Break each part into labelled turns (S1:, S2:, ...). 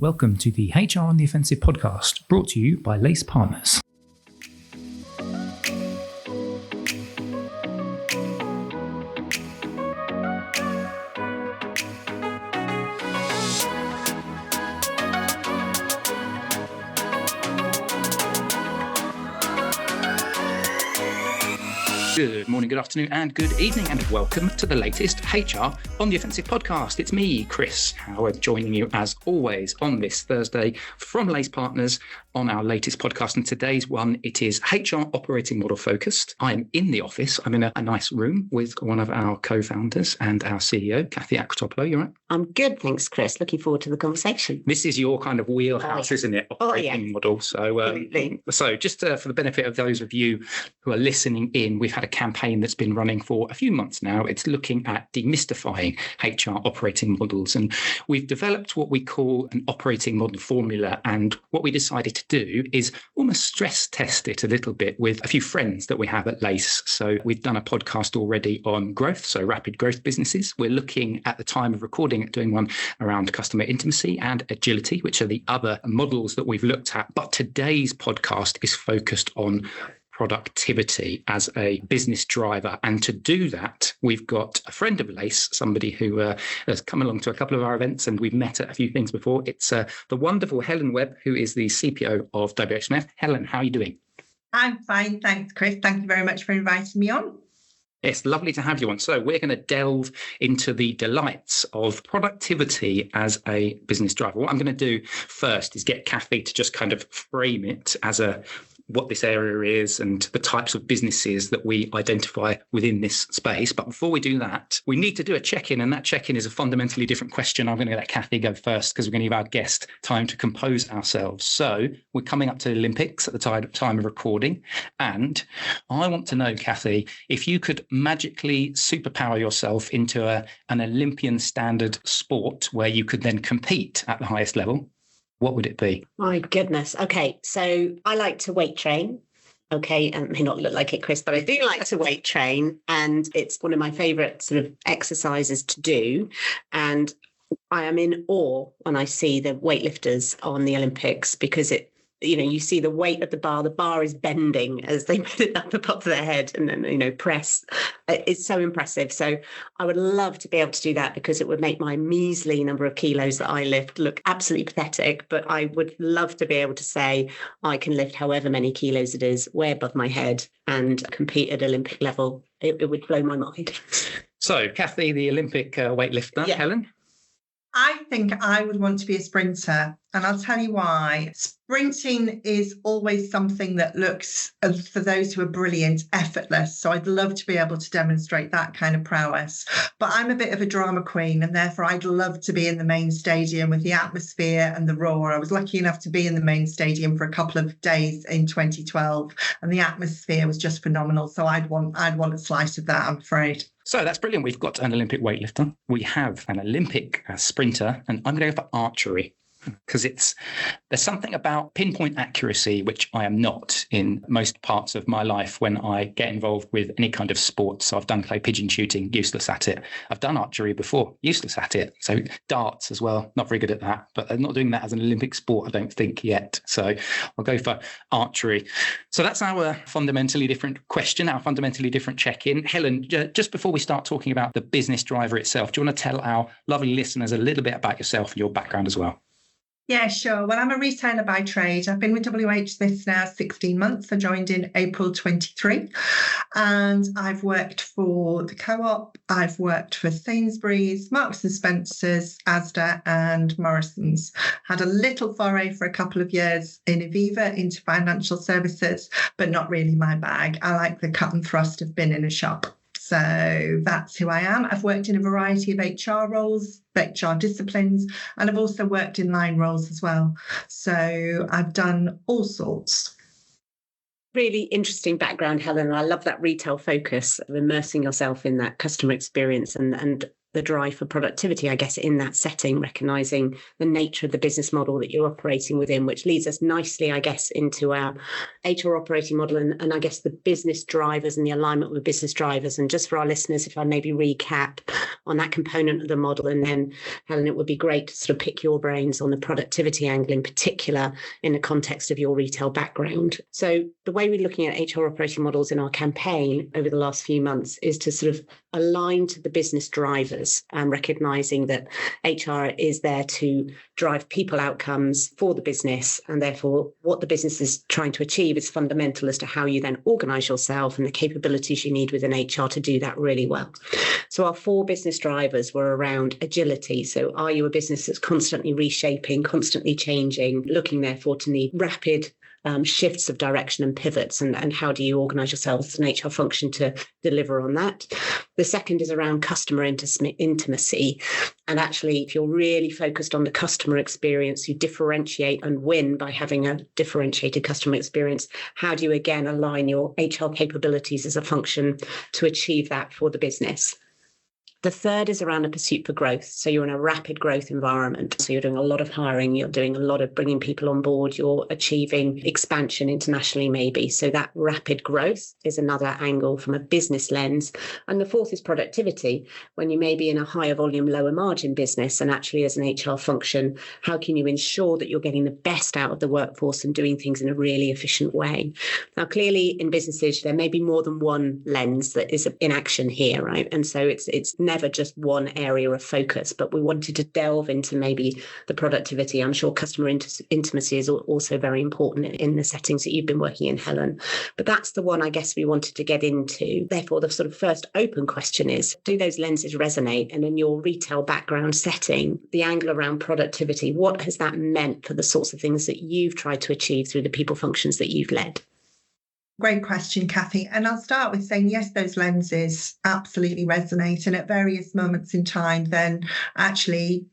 S1: Welcome to the HR on the Offensive podcast, brought to you by Lace Partners. Good morning, good afternoon, and good evening, and welcome to the latest HR on the Offensive podcast. It's me, Chris Howard, joining you as always on this Thursday from Lace Partners on our latest podcast. And today's one, it is HR operating model focused. I am in the office. I'm in a nice room with one of our co-founders and our CEO, Cathy Acratopulo. You all right?
S2: I'm good, thanks, Chris. Looking forward to the conversation.
S1: This is your kind of wheelhouse, isn't it? Operating model. So just for the benefit of those of you who are listening in, we've had a campaign that's been running for a few months now. It's looking at demystifying HR operating models. And we've developed what we call an operating model formula. And what we decided to do is almost stress test it a little bit with a few friends that we have at Lace. So we've done a podcast already on growth, so rapid growth businesses. We're looking at the time of recording at doing one around customer intimacy and agility, which are the other models that we've looked at. But today's podcast is focused on productivity as a business driver. And to do that, we've got a friend of Lace, somebody who has come along to a couple of our events and we've met at a few things before. It's the wonderful Helen Webb, who is the CPO of WHSmith. Helen, how are you doing?
S3: I'm fine. Thanks, Chris. Thank you very much for inviting me on.
S1: It's lovely to have you on. So we're going to delve into the delights of productivity as a business driver. What I'm going to do first is get Cathy to just kind of frame it as what this area is and the types of businesses that we identify within this space. But before we do that, we need to do a check-in, and that check-in is a fundamentally different question. I'm going to let Cathy go first because we're going to give our guest time to compose ourselves. So we're coming up to the Olympics at the time of recording, and I want to know, Cathy, if you could magically superpower yourself into an Olympian standard sport where you could then compete at the highest level, what would it be?
S2: My goodness. Okay, so I like to weight train. Okay, and it may not look like it, Chris, but I do like to weight train, and it's one of my favourite sort of exercises to do. And I am in awe when I see the weightlifters on the Olympics because you see the weight of the bar is bending as they put it up above their head and then, press. It's so impressive. So I would love to be able to do that because it would make my measly number of kilos that I lift look absolutely pathetic. But I would love to be able to say I can lift however many kilos it is way above my head and compete at Olympic level. It would blow my mind.
S1: So, Cathy, the Olympic weightlifter, yeah. Helen?
S3: I think I would want to be a sprinter, and I'll tell you why. Sprinting is always something that looks, for those who are brilliant, effortless. So I'd love to be able to demonstrate that kind of prowess. But I'm a bit of a drama queen, and therefore I'd love to be in the main stadium with the atmosphere and the roar. I was lucky enough to be in the main stadium for a couple of days in 2012, and the atmosphere was just phenomenal. So I'd want a slice of that, I'm afraid.
S1: So that's brilliant. We've got an Olympic weightlifter. We have an Olympic sprinter, and I'm going to go for archery because there's something about pinpoint accuracy, which I am not in most parts of my life when I get involved with any kind of sport. So I've done clay pigeon shooting, useless at it. I've done archery before, useless at it. So darts as well, not very good at that, but I'm not doing that as an Olympic sport, I don't think yet. So I'll go for archery. So that's our fundamentally different question, our fundamentally different check-in. Helen, just before we start talking about the business driver itself, do you want to tell our lovely listeners a little bit about yourself and your background as well?
S3: Yeah, sure. Well, I'm a retailer by trade. I've been with WHSmith now 16 months. I joined in April 23, and I've worked for the Co-op. I've worked for Sainsbury's, Marks and Spencer's, Asda, and Morrison's. Had a little foray for a couple of years in Aviva into financial services, but not really my bag. I like the cut and thrust of being in a shop. So that's who I am. I've worked in a variety of HR roles, HR disciplines, and I've also worked in line roles as well. So I've done all sorts.
S2: Really interesting background, Helen. I love that retail focus of immersing yourself in that customer experience and the drive for productivity, I guess, in that setting, recognizing the nature of the business model that you're operating within, which leads us nicely, I guess, into our HR operating model and I guess the business drivers and the alignment with business drivers. And just for our listeners, if I maybe recap on that component of the model, and then Helen, it would be great to sort of pick your brains on the productivity angle in particular in the context of your retail background. So the way we're looking at HR operating models in our campaign over the last few months is to sort of align to the business drivers, recognizing that HR is there to drive people outcomes for the business, and therefore what the business is trying to achieve is fundamental as to how you then organize yourself and the capabilities you need within HR to do that really well. So our 4 business drivers were around agility. So are you a business that's constantly reshaping, constantly changing, looking therefore to need rapid shifts of direction and pivots, and how do you organise yourself as an HR function to deliver on that? The second is around customer intimacy. And actually, if you're really focused on the customer experience, you differentiate and win by having a differentiated customer experience. How do you, again, align your HR capabilities as a function to achieve that for the business? The third is around a pursuit for growth. So you're in a rapid growth environment. So you're doing a lot of hiring, you're doing a lot of bringing people on board, you're achieving expansion internationally maybe. So that rapid growth is another angle from a business lens. And the fourth is productivity. When you may be in a higher volume, lower margin business, and actually as an HR function, how can you ensure that you're getting the best out of the workforce and doing things in a really efficient way? Now, clearly in businesses, there may be more than one lens that is in action here, right? And so it's never just one area of focus, but we wanted to delve into maybe the productivity. I'm sure customer intimacy is also very important in the settings that you've been working in, Helen. But that's the one I guess we wanted to get into. Therefore, the sort of first open question is, do those lenses resonate? And in your retail background setting, the angle around productivity, what has that meant for the sorts of things that you've tried to achieve through the people functions that you've led?
S3: Great question, Cathy. And I'll start with saying, yes, those lenses absolutely resonate. And at various moments in time, then actually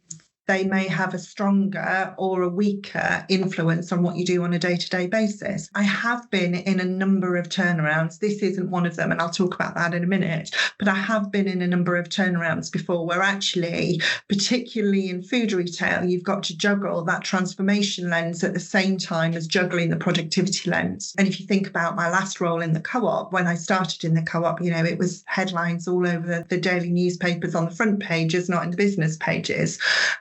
S3: they may have a stronger or a weaker influence on what you do on a day-to-day basis. I have been in a number of turnarounds. This isn't one of them, and I'll talk about that in a minute. But I have been in a number of turnarounds before where actually, particularly in food retail, you've got to juggle that transformation lens at the same time as juggling the productivity lens. And if you think about my last role in the co-op, when I started in the co-op, you know, it was headlines all over the daily newspapers on the front pages, not in the business pages.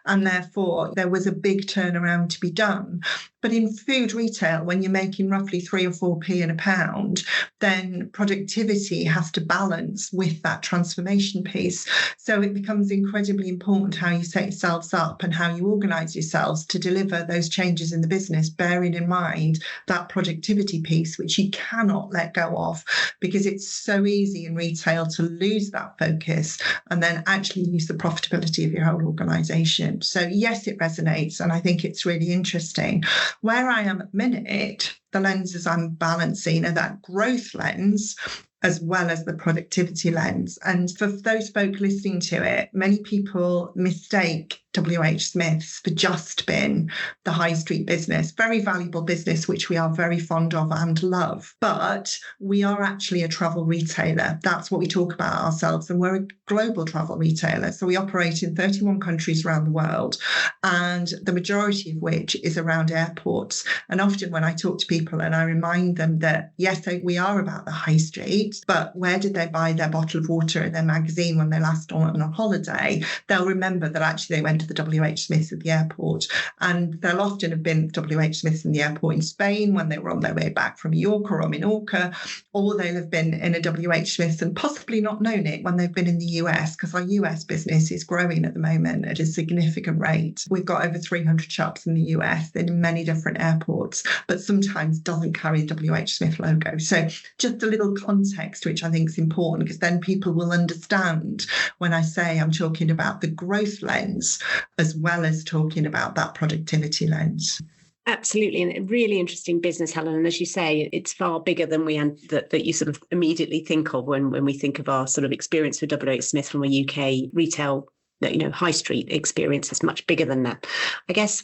S3: And therefore, there was a big turnaround to be done. But in food retail, when you're making roughly 3 or 4p in a pound, then productivity has to balance with that transformation piece. So it becomes incredibly important how you set yourselves up and how you organise yourselves to deliver those changes in the business, bearing in mind that productivity piece, which you cannot let go of, because it's so easy in retail to lose that focus and then actually lose the profitability of your whole organisation. So yes, it resonates, and I think it's really interesting. Where I am at the minute, the lenses I'm balancing are that growth lens as well as the productivity lens. And for those folk listening to it, many people mistake WHSmith's for just been the high street business, very valuable business, which we are very fond of and love. But we are actually a travel retailer. That's what we talk about ourselves. And we're a global travel retailer. So we operate in 31 countries around the world, and the majority of which is around airports. And often when I talk to people and I remind them that, yes, we are about the high street, but where did they buy their bottle of water and their magazine when they last on a holiday? They'll remember that actually they went to the WHSmith at the airport, and they'll often have been WHSmith in the airport in Spain when they were on their way back from Mallorca or Minorca, or they'll have been in a WHSmith and possibly not known it when they've been in the US, because our US business is growing at the moment at a significant rate. We've got over 300 shops in the US in many different airports, but sometimes doesn't carry the WHSmith logo. So just a little context, which I think is important, because then people will understand when I say I'm talking about the growth lens as well as talking about that productivity lens.
S2: Absolutely. And a really interesting business, Helen. And as you say, it's far bigger than that you sort of immediately think of when we think of our sort of experience with WHSmith from a UK retail, high street experience. It's much bigger than that. I guess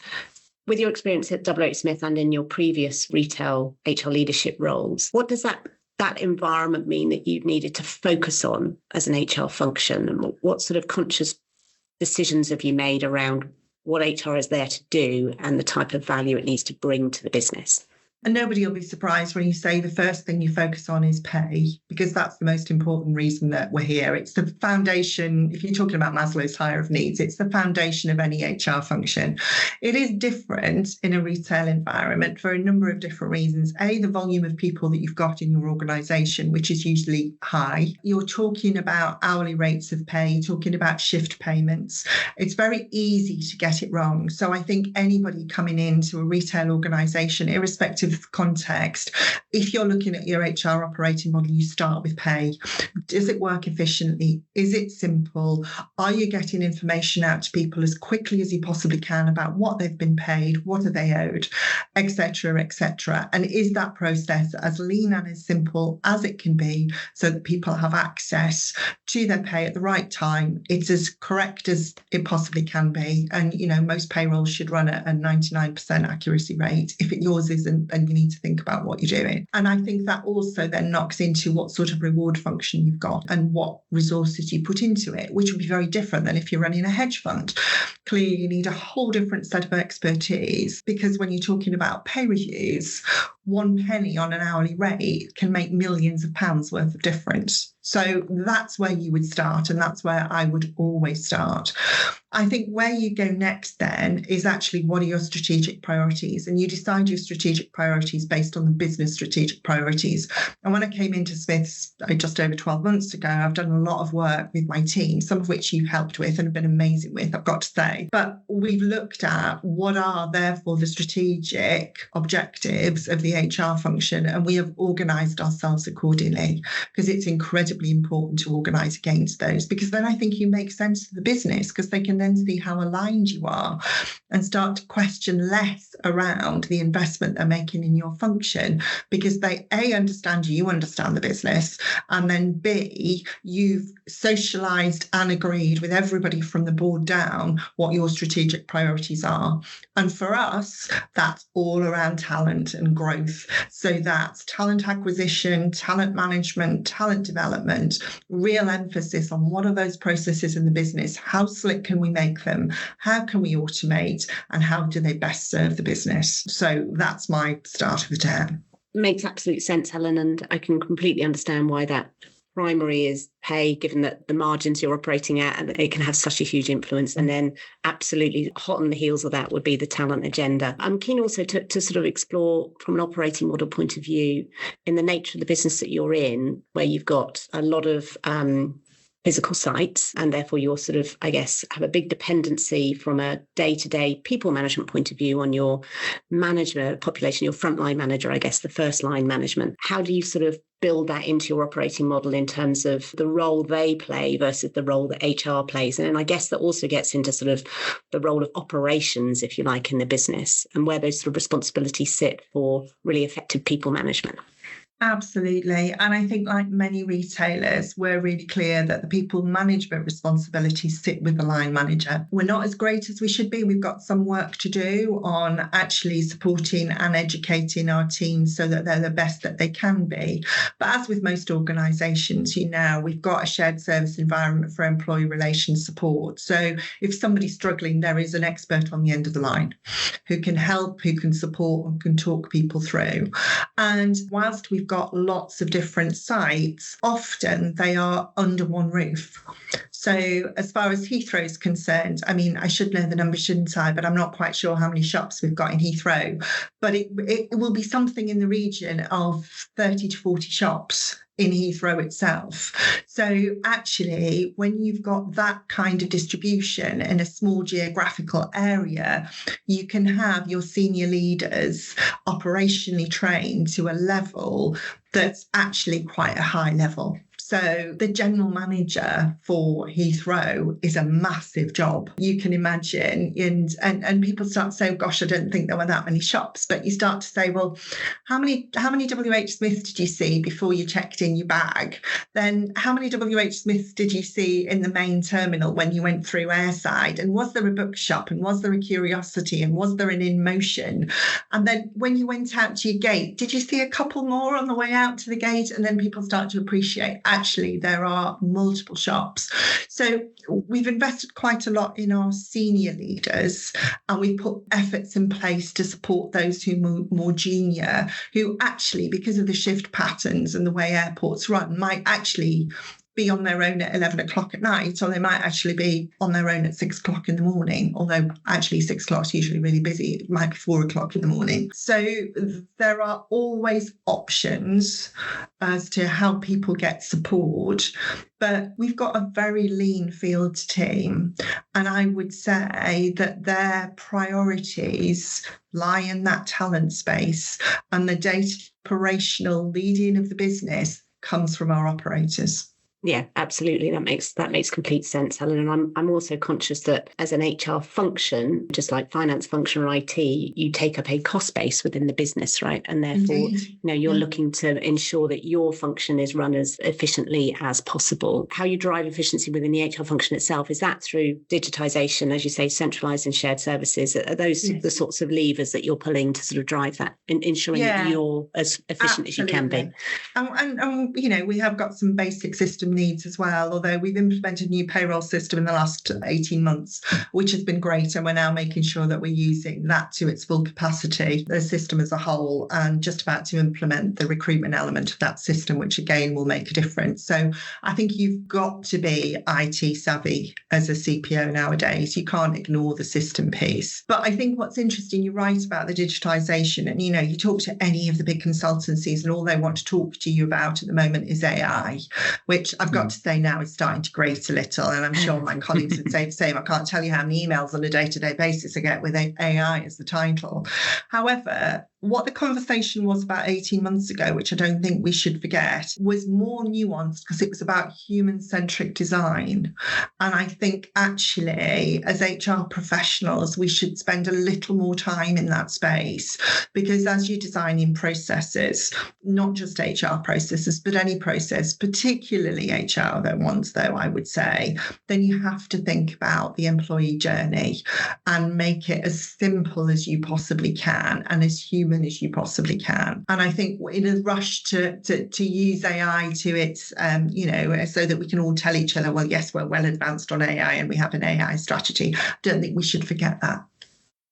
S2: with your experience at WHSmith and in your previous retail HR leadership roles, what does that environment mean that you've needed to focus on as an HR function, and what sort of conscious decisions have you made around what HR is there to do and the type of value it needs to bring to the business?
S3: And nobody will be surprised when you say the first thing you focus on is pay, because that's the most important reason that we're here. It's the foundation. If you're talking about Maslow's hierarchy of needs, it's the foundation of any HR function. It is different in a retail environment for a number of different reasons. A, the volume of people that you've got in your organisation, which is usually high. You're talking about hourly rates of pay, talking about shift payments. It's very easy to get it wrong. So I think anybody coming into a retail organisation, irrespective of context, if you're looking at your HR operating model, you start with pay. Does it work efficiently? Is it simple? Are you getting information out to people as quickly as you possibly can about what they've been paid, what are they owed, etc., etc.? And is that process as lean and as simple as it can be so that people have access to their pay at the right time? It's as correct as it possibly can be. And, most payrolls should run at a 99% accuracy rate. If yours isn't, then you need to think about what you're doing. And I think that also then knocks into what sort of reward function you've got and what resources you put into it, which would be very different than if you're running a hedge fund. Clearly, you need a whole different set of expertise, because when you're talking about pay reviews, 1 penny on an hourly rate can make millions of pounds worth of difference. So that's where you would start, and that's where I would always start. I think where you go next then is actually, what are your strategic priorities? And you decide your strategic priorities based on the business strategic priorities. And when I came into Smiths just over 12 months ago, I've done a lot of work with my team, some of which you've helped with and have been amazing with, I've got to say. But we've looked at what are therefore the strategic objectives of the HR function, and we have organised ourselves accordingly, because it's incredibly important to organise against those, because then I think you make sense to the business, because they can then see how aligned you are and start to question less around the investment they're making in your function, because they A, understand you understand the business, and then B, you've socialised and agreed with everybody from the board down what your strategic priorities are. And for us, that's all around talent and growth. So that's talent acquisition, talent management, talent development, real emphasis on what are those processes in the business, how slick can we make them, how can we automate, and how do they best serve the business. So that's my start of the term.
S2: Makes absolute sense, Helen, and I can completely understand why that primary is pay, given that the margins you're operating at, and it can have such a huge influence. And then absolutely hot on the heels of that would be the talent agenda. I'm keen also to sort of explore from an operating model point of view, in the nature of the business that you're in, where you've got a lot of physical sites, and therefore you're sort of, I guess, have a big dependency from a day-to-day people management point of view on your management population, your frontline manager, I guess, the first line management. How do you sort of build that into your operating model in terms of the role they play versus the role that HR plays? And I guess that also gets into sort of the role of operations, if you like, in the business, and where those sort of responsibilities sit for really effective people management.
S3: Absolutely. And I think, like many retailers, we're really clear that the people management responsibilities sit with the line manager. We're not as great as we should be. We've got some work to do on actually supporting and educating our teams so that they're the best that they can be. But as with most organisations, we've got a shared service environment for employee relations support. So if somebody's struggling, there is an expert on the end of the line who can help, who can support, and can talk people through. And whilst we've got lots of different sites, often they are under one roof. So as far as Heathrow is concerned, I mean, I should know the number, shouldn't I? But I'm not quite sure how many shops we've got in Heathrow. But it will be something in the region of 30 to 40 shops in Heathrow itself. So actually, when you've got that kind of distribution in a small geographical area, you can have your senior leaders operationally trained to a level that's actually quite a high level. So the general manager for Heathrow is a massive job. You can imagine, and people start to say, gosh, I didn't think there were that many shops. But you start to say, well, how many WHSmith did you see before you checked in your bag? Then how many WHSmiths did you see in the main terminal when you went through airside? And was there a bookshop? And was there a Curiosity? And was there an InMotion? And then when you went out to your gate, did you see a couple more on the way out to the gate? And then people start to appreciate, actually there are multiple shops. So we've invested quite a lot in our senior leaders, and we put efforts in place to support those who are more junior, who actually, because of the shift patterns and the way airports run, might actually be on their own at 11 o'clock at night, or they might actually be on their own at 6 o'clock in the morning, although actually 6 o'clock is usually really busy. It might be 4 o'clock in the morning. So there are always options as to how people get support. But we've got a very lean field team, and I would say that their priorities lie in that talent space, and the data operational leading of the business comes from our operators.
S2: Yeah, absolutely. That makes complete sense, Helen. And I'm also conscious that as an HR function, just like finance function or IT, you take up a cost base within the business, right? And therefore, you're looking to ensure that your function is run as efficiently as possible. How you drive efficiency within the HR function itself, is that through digitization, as you say, centralized and shared services? Are those the sorts of levers that you're pulling to sort of drive that, ensuring that you're as efficient as you can be?
S3: And we have got some basic system needs as well, although we've implemented a new payroll system in the last 18 months, which has been great, and we're now making sure that we're using that to its full capacity, the system as a whole, and just about to implement the recruitment element of that system, which again will make a difference. So I think you've got to be IT savvy as a CPO nowadays. You can't ignore the system piece. But I think what's interesting, you're right about the digitization, and you talk to any of the big consultancies and all they want to talk to you about at the moment is AI, which I've got to say now is starting to grate a little, and I'm sure my colleagues would say the same. I can't tell you how many emails on a day-to-day basis I get with AI as the title. However, what the conversation was about 18 months ago, which I don't think we should forget, was more nuanced because it was about human-centric design. And I think actually, as HR professionals, we should spend a little more time in that space, because as you're designing processes, not just HR processes, but any process, particularly HR ones, though, I would say, then you have to think about the employee journey and make it as simple as you possibly can and as human as you possibly can. And I think in a rush to use AI to its, so that we can all tell each other, well, yes, we're well advanced on AI and we have an AI strategy, I don't think we should forget that.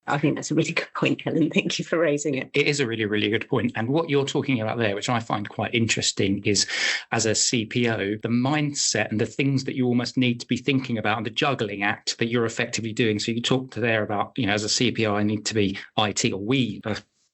S2: I think that's a really good point, Helen. Thank you for raising it.
S1: It is a really, really good point. And what you're talking about there, which I find quite interesting, is as a CPO, the mindset and the things that you almost need to be thinking about and the juggling act that you're effectively doing. So you talked there about, as a CPO, I need to be IT, or we,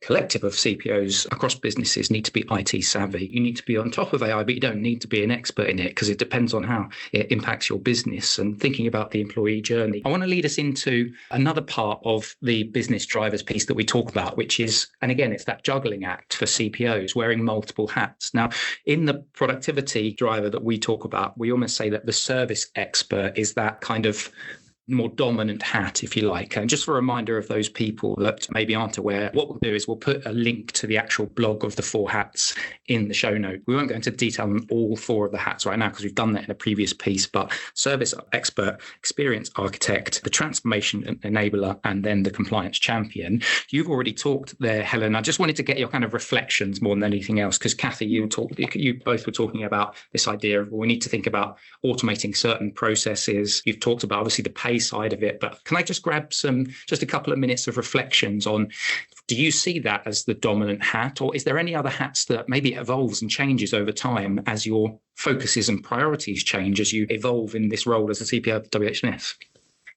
S1: collective of CPOs across businesses, need to be IT savvy. You need to be on top of AI, but you don't need to be an expert in it, because it depends on how it impacts your business and thinking about the employee journey. I want to lead us into another part of the business drivers piece that we talk about, which is, and again, it's that juggling act for CPOs, wearing multiple hats. Now, in the productivity driver that we talk about, we almost say that the service expert is that kind of more dominant hat, if you like. And just for a reminder of those people that maybe aren't aware, what we'll do is we'll put a link to the actual blog of the 4 hats in the show note. We won't go into detail on all 4 of the hats right now, because we've done that in a previous piece, but service expert, experience architect, the transformation enabler, and then the compliance champion. You've already talked there, Helen. I just wanted to get your kind of reflections more than anything else, because Cathy, you both were talking about this idea of, well, we need to think about automating certain processes. You've talked about obviously the pay side of it, but can I just grab just a couple of minutes of reflections on, do you see that as the dominant hat, or is there any other hats that maybe evolves and changes over time as your focuses and priorities change as you evolve in this role as a CPO at WHSmith?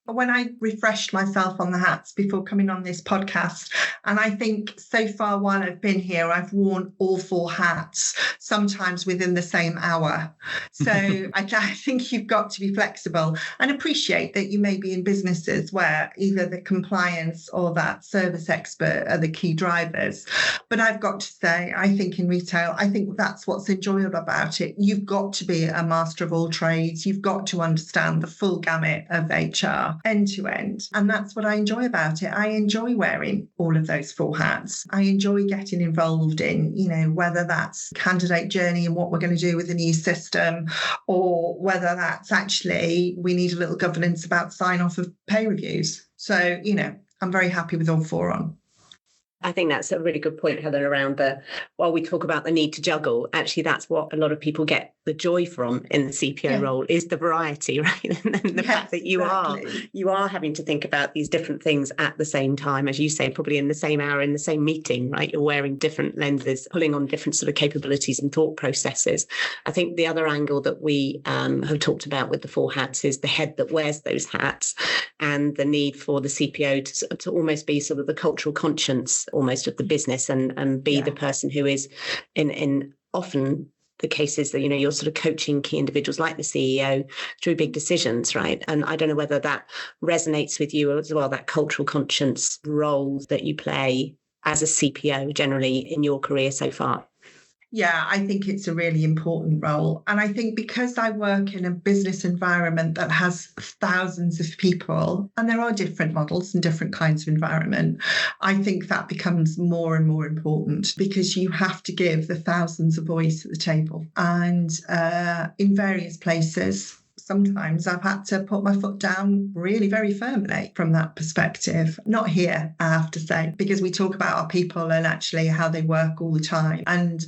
S3: When I refreshed myself on the hats before coming on this podcast, and I think so far while I've been here, I've worn all 4 hats, sometimes within the same hour. So I think you've got to be flexible and appreciate that you may be in businesses where either the compliance or that service expert are the key drivers. But I've got to say, I think in retail, I think that's what's enjoyable about it. You've got to be a master of all trades. You've got to understand the full gamut of HR. End to end. And that's what I enjoy about it. I enjoy wearing all of those 4 hats. I enjoy getting involved in, whether that's candidate journey and what we're going to do with the new system, or whether that's actually we need a little governance about sign off of pay reviews. So, I'm very happy with all 4 on.
S2: I think that's a really good point, Helen, around while we talk about the need to juggle, actually that's what a lot of people get the joy from in the CPO role, is the variety, right? And the fact that you are having to think about these different things at the same time, as you say, probably in the same hour, in the same meeting, right? You're wearing different lenses, pulling on different sort of capabilities and thought processes. I think the other angle that we have talked about with the 4 hats is the head that wears those hats, and the need for the CPO to almost be sort of the cultural conscience almost of the business, and be the person who is in often the cases that, you're sort of coaching key individuals like the CEO through big decisions, right? And I don't know whether that resonates with you as well, that cultural conscience role that you play as a CPO generally in your career so far.
S3: Yeah, I think it's a really important role. And I think because I work in a business environment that has thousands of people, and there are different models and different kinds of environment, I think that becomes more and more important, because you have to give the thousands a voice at the table. And in various places, sometimes I've had to put my foot down really very firmly from that perspective. Not here, I have to say, because we talk about our people and actually how they work all the time. And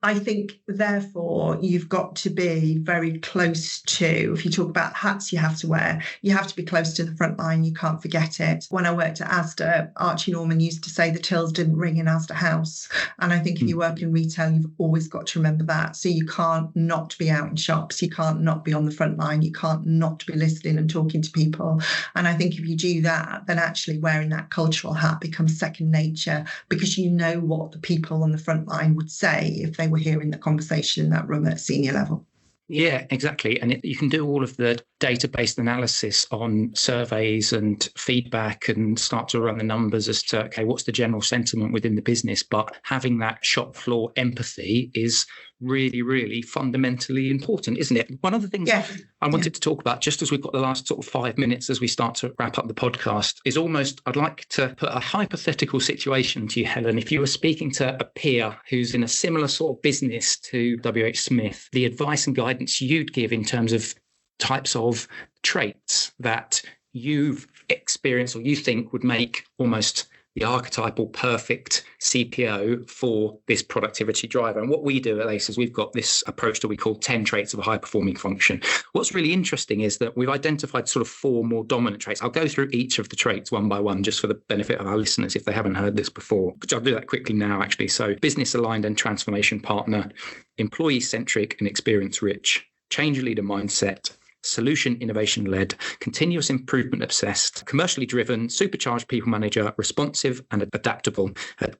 S3: I think, therefore, you've got to be very close to, if you talk about hats you have to wear, you have to be close to the front line. You can't forget it. When I worked at Asda, Archie Norman used to say the tills didn't ring in Asda House. And I think if you work in retail, you've always got to remember that. So you can't not be out in shops. You can't not be on the front line. You can't not be listening and talking to people. And I think if you do that, then actually wearing that cultural hat becomes second nature, because you know what the people on the front line would say if they were hearing the conversation in that room at senior level.
S1: Yeah, exactly. And you can do all of the database analysis on surveys and feedback and start to run the numbers as to, okay, what's the general sentiment within the business? But having that shop floor empathy is really, really fundamentally important, isn't it? One of the things I wanted to talk about, just as we've got the last sort of 5 minutes as we start to wrap up the podcast, is almost, I'd like to put a hypothetical situation to you, Helen. If you were speaking to a peer who's in a similar sort of business to WHSmith, the advice and guidance you'd give in terms of types of traits that you've experienced or you think would make almost the archetypal perfect CPO for this productivity driver. And what we do at ACE is we've got this approach that we call 10 traits of a high-performing function. What's really interesting is that we've identified sort of 4 more dominant traits. I'll go through each of the traits one by one, just for the benefit of our listeners if they haven't heard this before. I'll do that quickly now, actually. So business-aligned and transformation partner, employee-centric and experience-rich, change leader mindset, solution innovation led, continuous improvement obsessed, commercially driven, supercharged people manager, responsive and adaptable,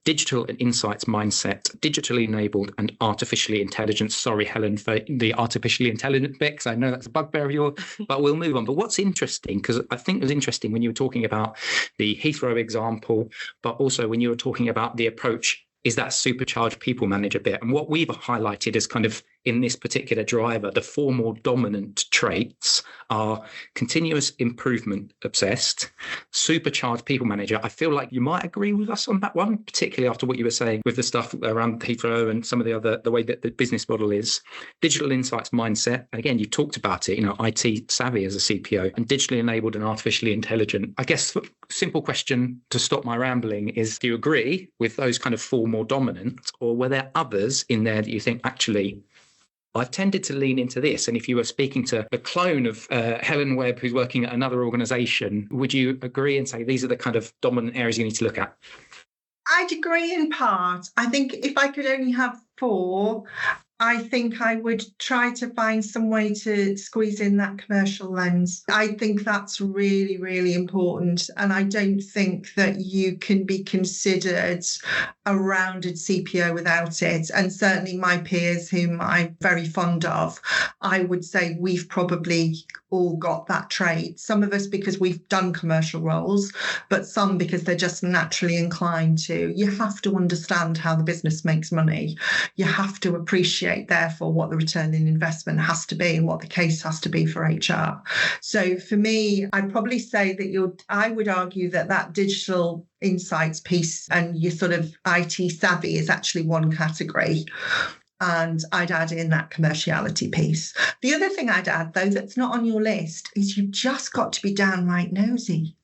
S1: digital and insights mindset, digitally enabled and artificially intelligent. Sorry, Helen, for the artificially intelligent bit, because I know that's a bugbear of yours, but we'll move on. But what's interesting, because I think it was interesting when you were talking about the Heathrow example, but also when you were talking about the approach, is that supercharged people manager bit. And what we've highlighted is kind of in this particular driver, the 4 more dominant traits are continuous improvement obsessed, supercharged people manager. I feel like you might agree with us on that one, particularly after what you were saying with the stuff around Heathrow and some of the way that the business model is. Digital insights mindset. And again, you talked about it, IT savvy as a CPO, and digitally enabled and artificially intelligent. I guess the simple question to stop my rambling is, do you agree with those kind of 4 more dominant, or were there others in there that you think actually I've tended to lean into this? And if you were speaking to a clone of Helen Webb, who's working at another organisation, would you agree and say these are the kind of dominant areas you need to look at?
S3: I'd agree in part. I think if I could only have 4, I think I would try to find some way to squeeze in that commercial lens. I think that's really, really important. And I don't think that you can be considered a rounded CPO without it. And certainly my peers, whom I'm very fond of, I would say we've probably all got that trait. Some of us because we've done commercial roles, but some because they're just naturally inclined to. You have to understand how the business makes money. You have to appreciate, therefore, what the return in investment has to be and what the case has to be for HR. So for me, I'd probably say that I would argue that digital insights piece and your sort of IT savvy is actually one category. And I'd add in that commerciality piece. The other thing I'd add, though, that's not on your list is you've just got to be downright nosy.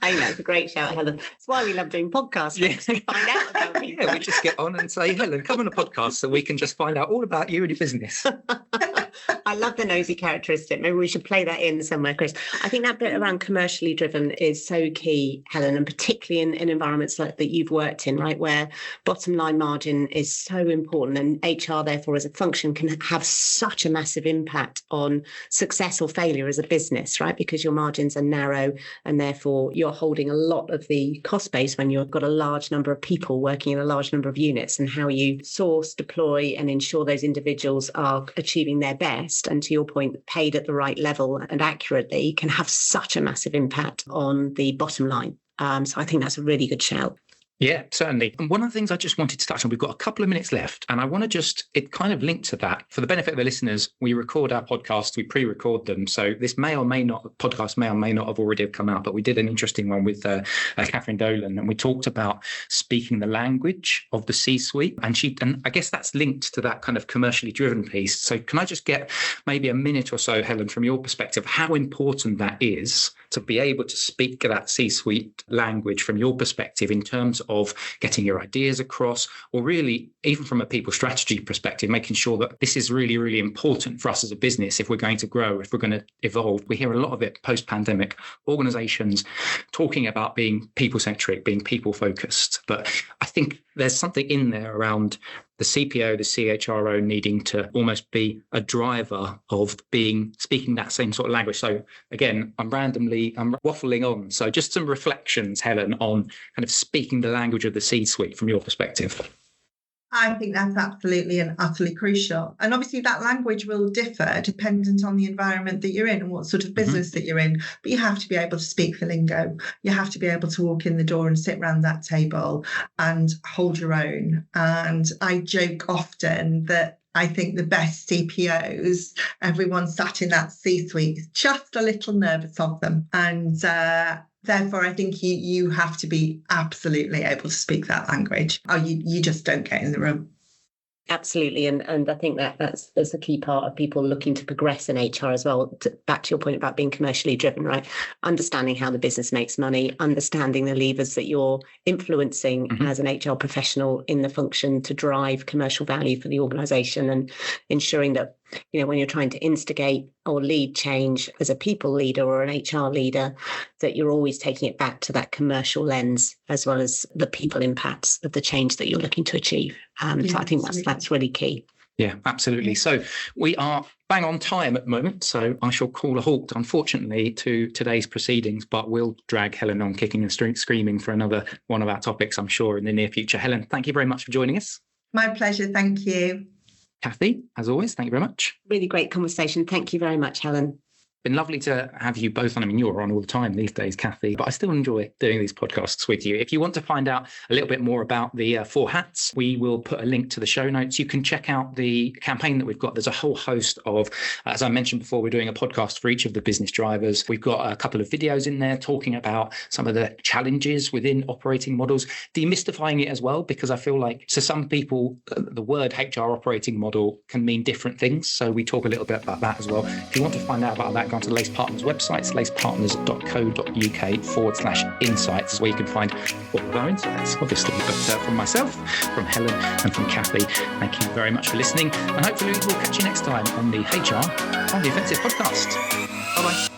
S2: I think that's a great shout, Helen. That's why we love doing podcasts. Yeah. To find out about people.
S1: Yeah, we just get on and say, Helen, come on a podcast so we can just find out all about you and your business.
S2: I love the nosy characteristic. Maybe we should play that in somewhere, Chris. I think that bit around commercially driven is so key, Helen, and particularly in environments like that you've worked in, right, where bottom line margin is so important, and HR, therefore, as a function, can have such a massive impact on success or failure as a business, right? Because your margins are narrow, and therefore you're holding a lot of the cost base when you've got a large number of people working in a large number of units, and how you source, deploy, and ensure those individuals are achieving their best, and to your point, paid at the right level and accurately, can have such a massive impact on the bottom line. So I think that's a really good shout.
S1: Yeah, certainly. And one of the things I just wanted to touch on, we've got a couple of minutes left, and I want to it kind of linked to that. For the benefit of the listeners, we record our podcasts, we pre-record them. So this podcast may or may not have already come out, but we did an interesting one with Catherine Dolan, and we talked about speaking the language of the C-suite. And I guess that's linked to that kind of commercially driven piece. So can I just get maybe a minute or so, Helen, from your perspective, how important that is to be able to speak that C-suite language from your perspective in terms of getting your ideas across, or really even from a people strategy perspective, making sure that this is really, really important for us as a business if we're going to grow, if we're going to evolve. We hear a lot of it post-pandemic, organizations talking about being people-centric, being people-focused. But I think there's something in there around the CPO, the CHRO needing to almost be a driver of speaking that same sort of language. So again, I'm waffling on. So just some reflections, Helen, on kind of speaking the language of the C-suite from your perspective.
S3: I think that's absolutely and utterly crucial. And obviously that language will differ dependent on the environment that you're in and what sort of business that you're in. But you have to be able to speak the lingo. You have to be able to walk in the door and sit around that table and hold your own. And I joke often that I think the best CPOs, everyone sat in that C-suite, is just a little nervous of them. And therefore, I think you have to be absolutely able to speak that language, or you just don't get in the room.
S2: Absolutely. And I think that's a key part of people looking to progress in HR as well. Back to your point about being commercially driven, right? Understanding how the business makes money, understanding the levers that you're influencing as an HR professional in the function to drive commercial value for the organization, and ensuring that, when you're trying to instigate or lead change as a people leader or an HR leader, that you're always taking it back to that commercial lens as well as the people impacts of the change that you're looking to achieve. So I think that's really key.
S1: Yeah, absolutely. So we are bang on time at the moment. So I shall call a halt, unfortunately, to today's proceedings, but we'll drag Helen on kicking and screaming for another one of our topics, I'm sure, in the near future. Helen, thank you very much for joining us.
S3: My pleasure. Thank you.
S1: Cathy, as always, thank you very much.
S2: Really great conversation. Thank you very much, Helen.
S1: Been lovely to have you both on. I mean, you're on all the time these days, Cathy, but I still enjoy doing these podcasts with you. If you want to find out a little bit more about the four hats, we will put a link to the show notes. You can check out the campaign that we've got. There's a whole host of, as I mentioned before, we're doing a podcast for each of the business drivers. We've got a couple of videos in there talking about some of the challenges within operating models, demystifying it as well, because I feel like to some people, the word HR operating model can mean different things. So we talk a little bit about that as well. If you want to find out about that, go on to Lace Partners website, lacepartners.co.uk/insights, where you can find all of our insights, obviously. But from myself, from Helen, and from Cathy, thank you very much for listening. And hopefully we'll catch you next time on the HR on the Offensive podcast. Bye-bye.